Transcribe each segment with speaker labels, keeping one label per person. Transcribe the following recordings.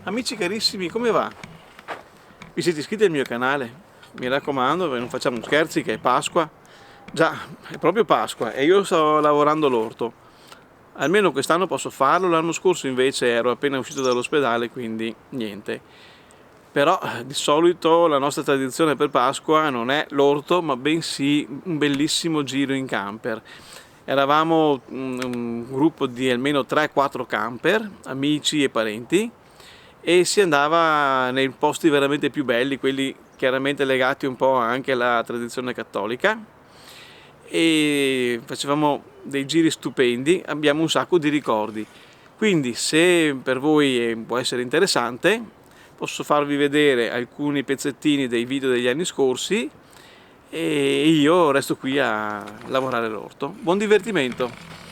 Speaker 1: Amici carissimi, come va? Vi siete iscritti al mio canale? Mi raccomando, non facciamo scherzi che è Pasqua. Già, è proprio Pasqua e io sto lavorando l'orto. Almeno quest'anno posso farlo, l'anno scorso invece ero appena uscito dall'ospedale, quindi niente. Però di solito la nostra tradizione per Pasqua non è l'orto, ma bensì un bellissimo giro in camper. Eravamo un gruppo di almeno 3-4 camper, amici e parenti, e si andava nei posti veramente più belli, quelli chiaramente legati un po' anche alla tradizione cattolica, e facevamo dei giri stupendi, abbiamo un sacco di ricordi. Quindi se per voi può essere interessante, posso farvi vedere alcuni pezzettini dei video degli anni scorsi e io resto qui a lavorare l'orto. Buon divertimento!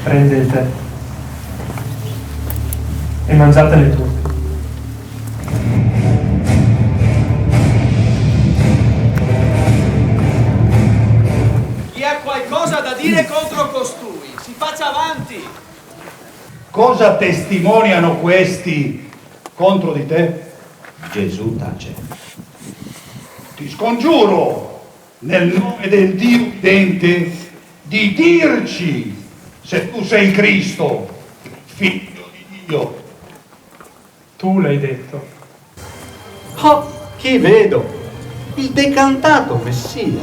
Speaker 2: Prendete e mangiatele tutte.
Speaker 3: Chi ha qualcosa da dire contro costui, si faccia avanti.
Speaker 4: Cosa testimoniano questi contro di te?
Speaker 5: Gesù tace.
Speaker 4: Ti scongiuro, nel nome del Dio vivente, di dirci se tu sei Cristo, figlio di Dio.
Speaker 2: Tu l'hai detto.
Speaker 5: Oh, chi vedo? Il decantato Messia.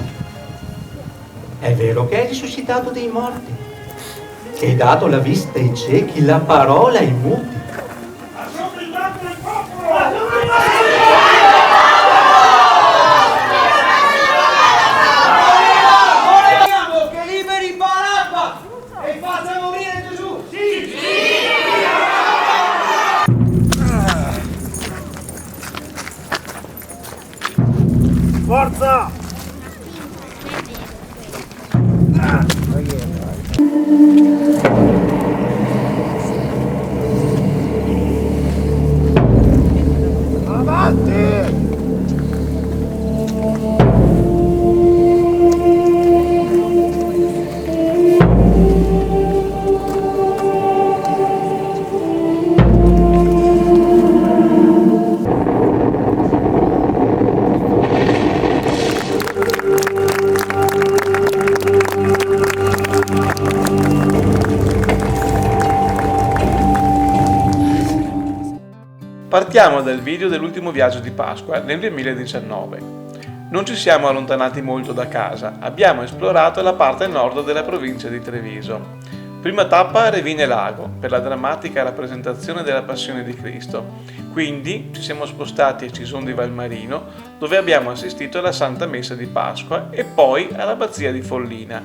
Speaker 5: È vero che è risuscitato dai morti, che hai dato la vista ai ciechi, la parola ai muti.
Speaker 3: Vogliamo che liberi Barabba e faccia morire Gesù. Sì!
Speaker 4: Forza!
Speaker 1: Partiamo dal video dell'ultimo viaggio di Pasqua nel 2019. Non ci siamo allontanati molto da casa, abbiamo esplorato la parte nord della provincia di Treviso. Prima tappa a Revine Lago, per la drammatica rappresentazione della Passione di Cristo. Quindi ci siamo spostati a Cison di Valmarino, dove abbiamo assistito alla Santa Messa di Pasqua e poi all'Abbazia di Follina.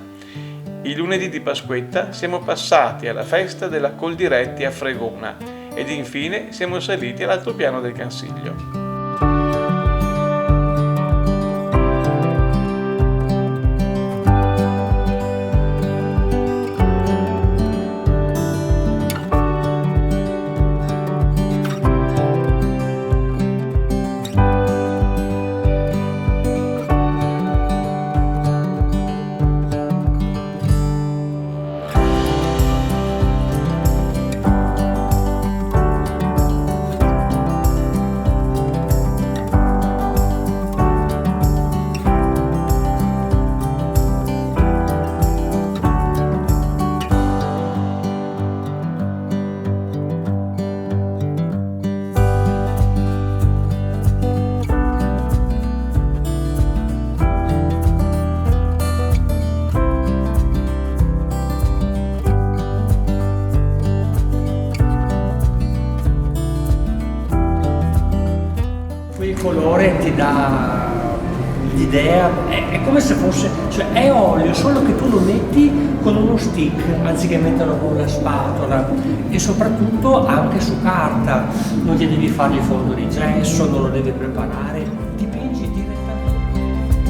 Speaker 1: Il lunedì di Pasquetta siamo passati alla festa della Coldiretti a Fregona ed infine siamo saliti all'altopiano del Cansiglio.
Speaker 6: Il colore ti dà l'idea, è come se fosse, cioè è olio, solo che tu lo metti con uno stick anziché metterlo con una spatola, e soprattutto anche su carta, non gli devi fare il fondo di gesso, non lo devi preparare, dipingi direttamente.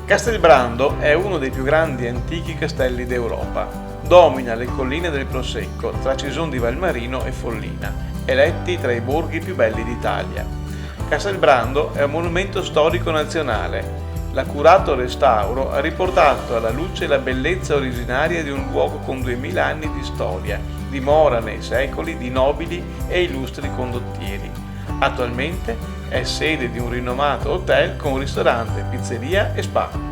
Speaker 1: Castelbrando è uno dei più grandi e antichi castelli d'Europa. Domina le colline del Prosecco tra Cison di Valmarino e Follina, eletti tra i borghi più belli d'Italia. Castelbrando è un monumento storico nazionale. L'accurato restauro ha riportato alla luce la bellezza originaria di un luogo con 2000 anni di storia, dimora nei secoli di nobili e illustri condottieri. Attualmente è sede di un rinomato hotel con ristorante, pizzeria e spa.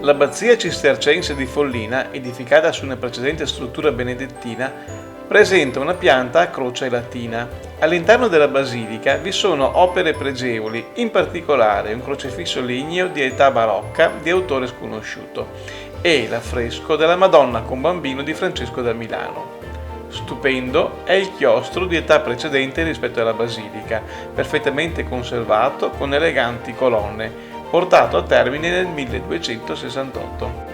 Speaker 1: L'abbazia cistercense di Follina, edificata su una precedente struttura benedettina, presenta una pianta a croce latina. All'interno della basilica vi sono opere pregevoli, in particolare un crocifisso ligneo di età barocca di autore sconosciuto e l'affresco della Madonna con Bambino di Francesco da Milano. Stupendo è il chiostro di età precedente rispetto alla basilica, perfettamente conservato con eleganti colonne, portato a termine nel 1268.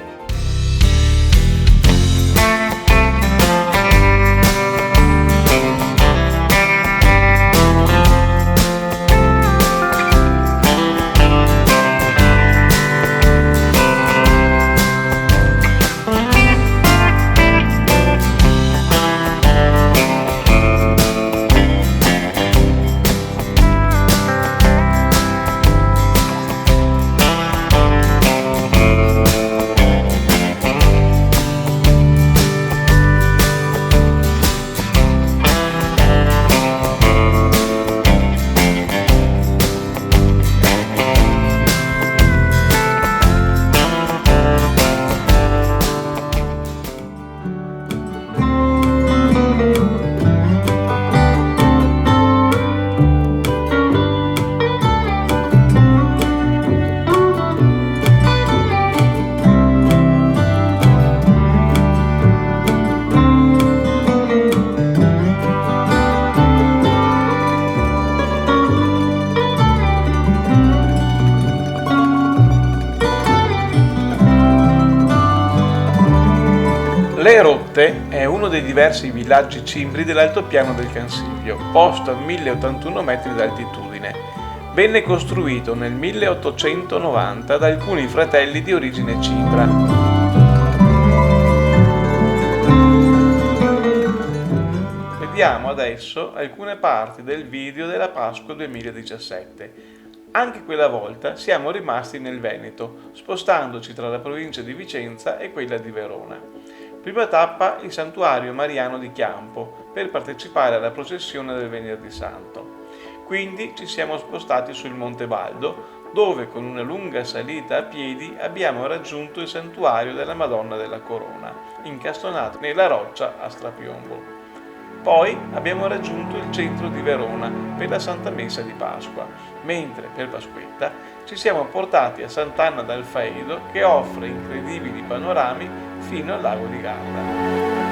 Speaker 1: Le Rotte è uno dei diversi villaggi cimbri dell'altopiano del Cansiglio, posto a 1081 metri d'altitudine. Venne costruito nel 1890 da alcuni fratelli di origine cimbra. Vediamo adesso alcune parti del video della Pasqua 2017. Anche quella volta siamo rimasti nel Veneto, spostandoci tra la provincia di Vicenza e quella di Verona. Prima tappa il santuario mariano di Chiampo per partecipare alla processione del Venerdì Santo. Quindi ci siamo spostati sul Monte Baldo, dove con una lunga salita a piedi abbiamo raggiunto il santuario della Madonna della Corona, incastonato nella roccia a strapiombo. Poi abbiamo raggiunto il centro di Verona per la Santa Messa di Pasqua, mentre per Pasquetta ci siamo portati a Sant'Anna d'Al Faedo, che offre incredibili panorami fino al lago di Garda.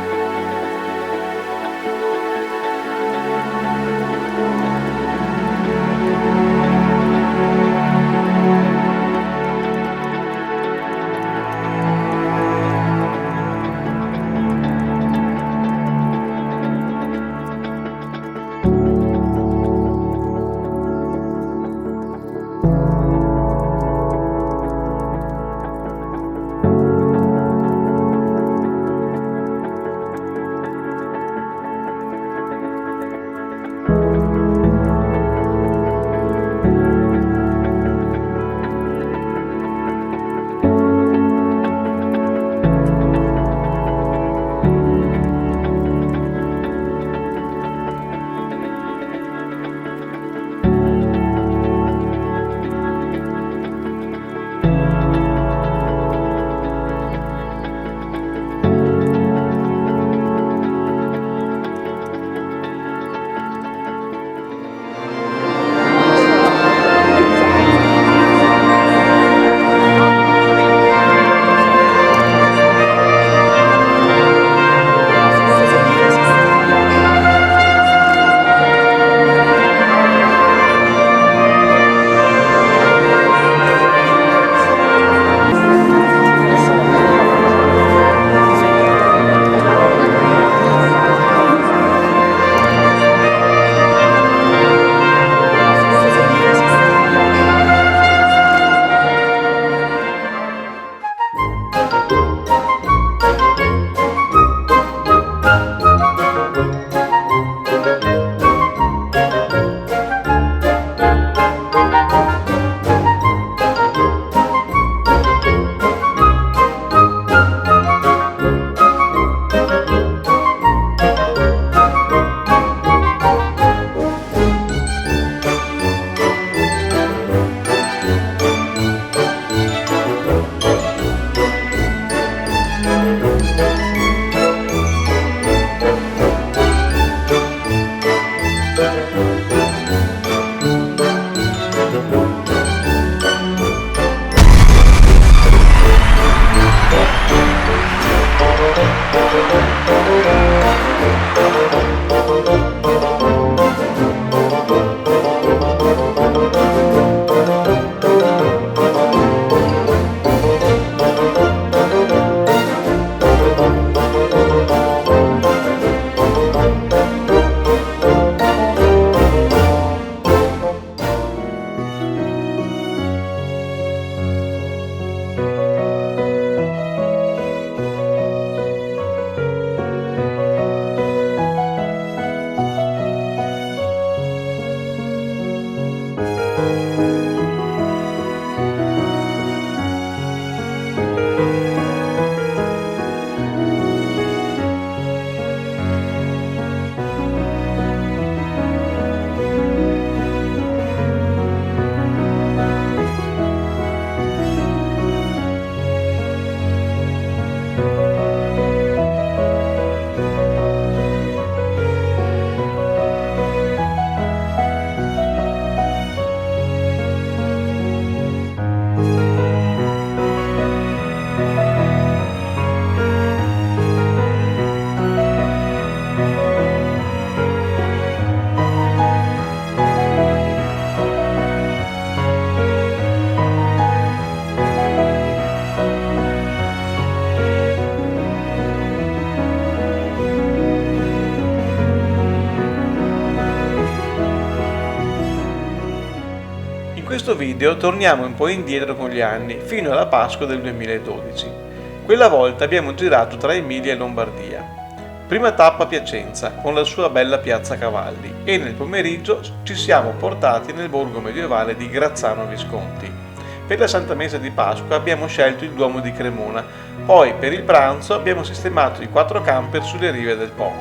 Speaker 1: video torniamo un po' indietro con gli anni, fino alla Pasqua del 2012. Quella volta abbiamo girato tra Emilia e Lombardia. Prima tappa Piacenza, con la sua bella piazza cavalli, e nel pomeriggio ci siamo portati nel borgo medievale di Grazzano Visconti. Per la Santa Messa di Pasqua abbiamo scelto il Duomo di Cremona, poi per il pranzo abbiamo sistemato i 4 camper sulle rive del Po.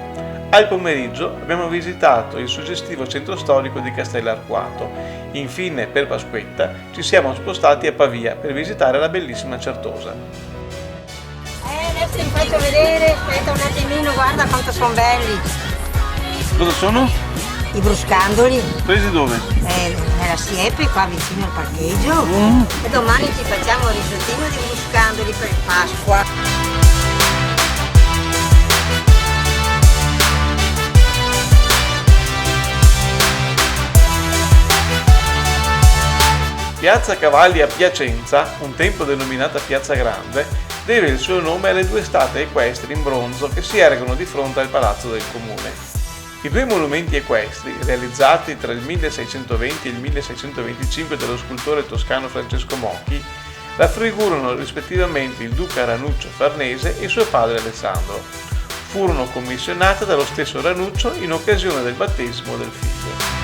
Speaker 1: Al pomeriggio abbiamo visitato il suggestivo centro storico di Castellarquato. Infine, per Pasquetta, ci siamo spostati a Pavia per visitare la bellissima Certosa.
Speaker 7: Adesso vi faccio vedere, aspetta un attimino, guarda quanto sono belli.
Speaker 1: Cosa sono?
Speaker 7: I bruscandoli,
Speaker 1: Presi dove?
Speaker 7: nella siepe qua vicino al parcheggio. E domani ci facciamo il risottino di bruscandoli per Pasqua.
Speaker 1: Piazza Cavalli a Piacenza, un tempo denominata Piazza Grande, deve il suo nome alle 2 statue equestri in bronzo che si ergono di fronte al palazzo del comune. I 2 monumenti equestri, realizzati tra il 1620 e il 1625 dallo scultore toscano Francesco Mocchi, raffigurano rispettivamente il duca Ranuccio Farnese e suo padre Alessandro. Furono commissionate dallo stesso Ranuccio in occasione del battesimo del figlio.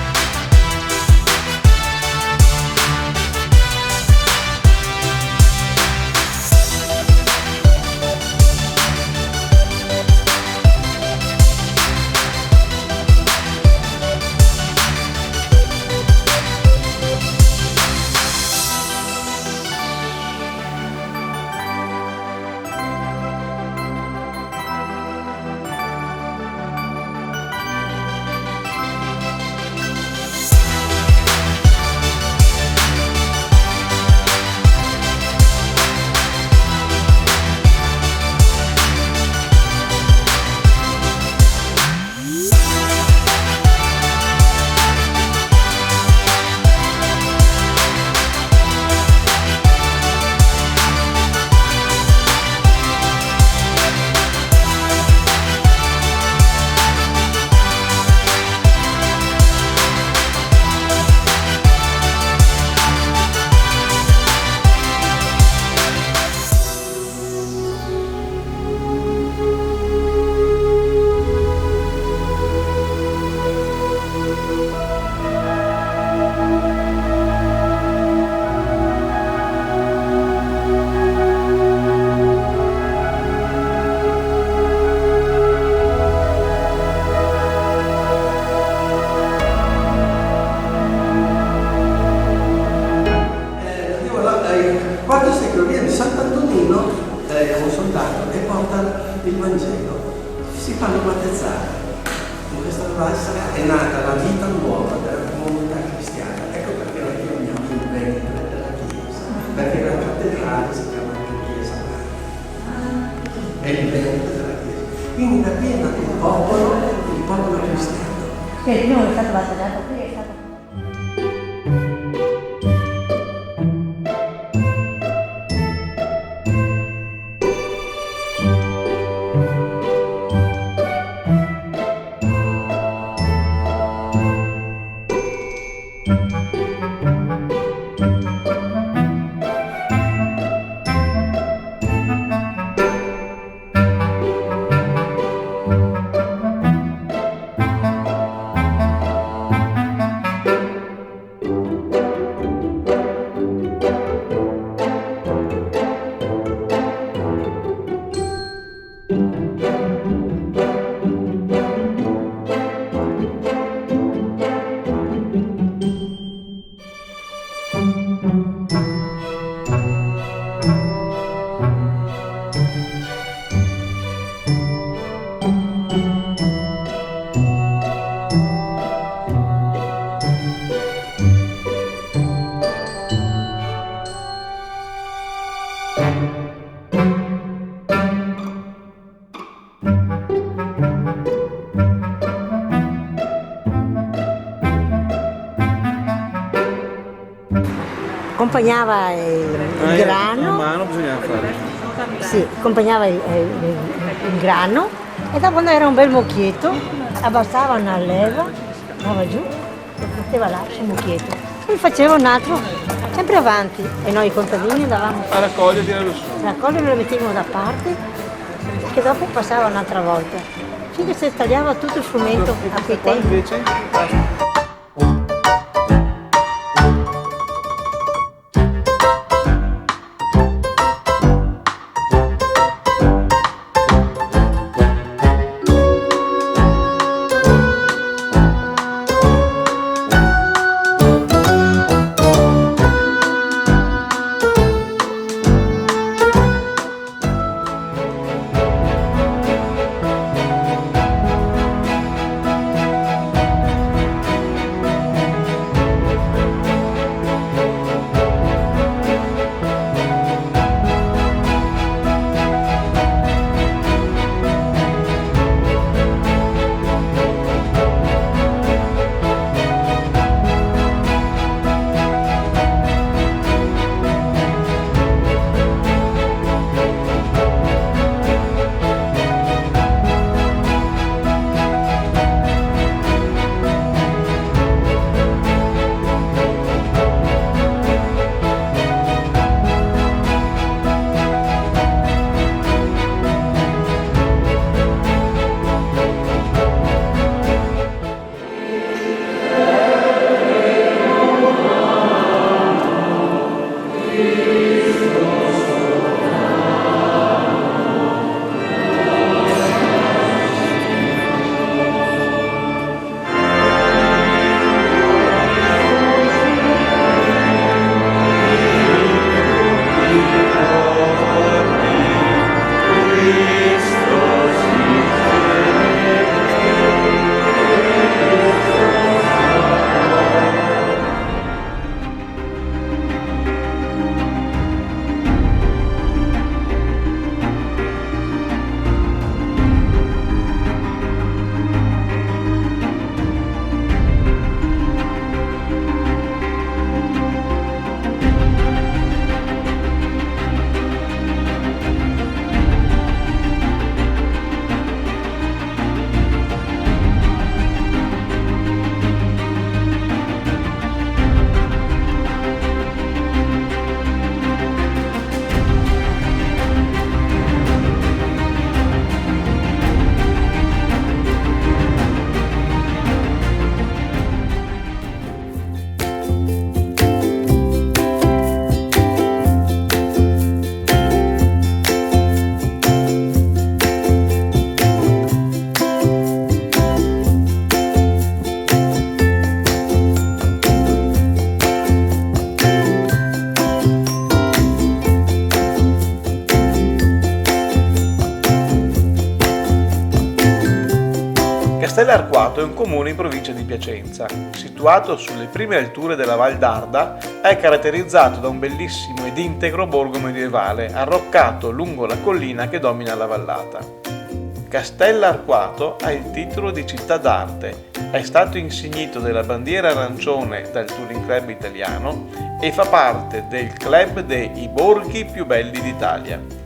Speaker 8: il Vangelo, si fanno battezzare. In questa valsa è nata la vita nuova della comunità cristiana. Ecco perché noi chiamiamo il ventre della Chiesa, perché la cattedrale si chiama anche Chiesa Madre. È il ventre della Chiesa. Quindi da qui è nato il popolo cristiano.
Speaker 7: Che il primo è stato battezzato qui, è stato... Accompagnava il grano,
Speaker 1: a mano bisognava fare.
Speaker 7: sì, accompagnava il grano e da quando era un bel mucchietto abbassava una leva, andava giù e metteva là sul mucchietto. Poi faceva un altro sempre avanti, e noi contadini andavamo
Speaker 1: A raccogliere e tirarlo su.
Speaker 7: a raccogliere, lo mettevamo da parte, che dopo passava un'altra volta, finché si tagliava tutto il frumento a quei
Speaker 1: Qua
Speaker 7: tempi.
Speaker 1: invece? Castellarquato è un comune in provincia di Piacenza. Situato sulle prime alture della Val d'Arda, è caratterizzato da un bellissimo ed integro borgo medievale, arroccato lungo la collina che domina la vallata. Castellarquato ha il titolo di città d'arte, è stato insignito della bandiera arancione dal Touring Club italiano e fa parte del club dei borghi più belli d'Italia.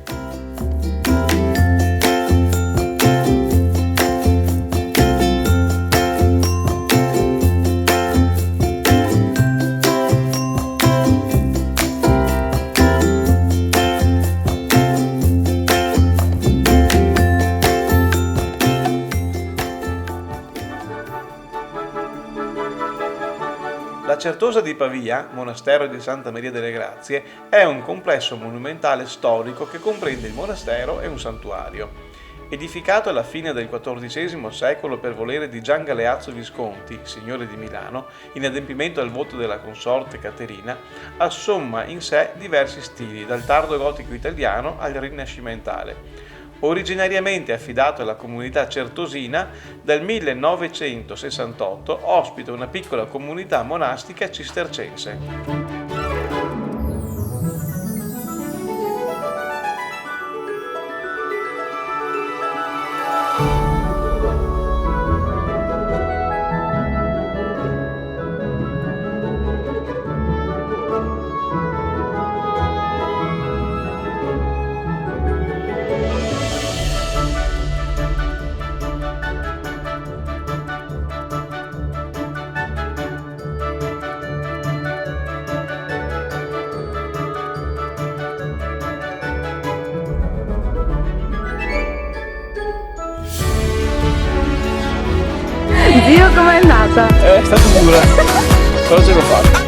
Speaker 1: La Certosa di Pavia, monastero di Santa Maria delle Grazie, è un complesso monumentale storico che comprende il monastero e un santuario. Edificato alla fine del XIV secolo per volere di Gian Galeazzo Visconti, signore di Milano, in adempimento al voto della consorte Caterina, assomma in sé diversi stili, dal tardo gotico italiano al rinascimentale. Originariamente affidato alla comunità certosina, dal 1968 ospita una piccola comunità monastica cistercense.
Speaker 9: casa.
Speaker 1: È stato dura, però ce l'ho fatta.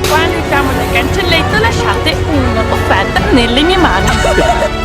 Speaker 9: Quando entriamo nel cancelletto lasciate un'offerta nelle mie mani.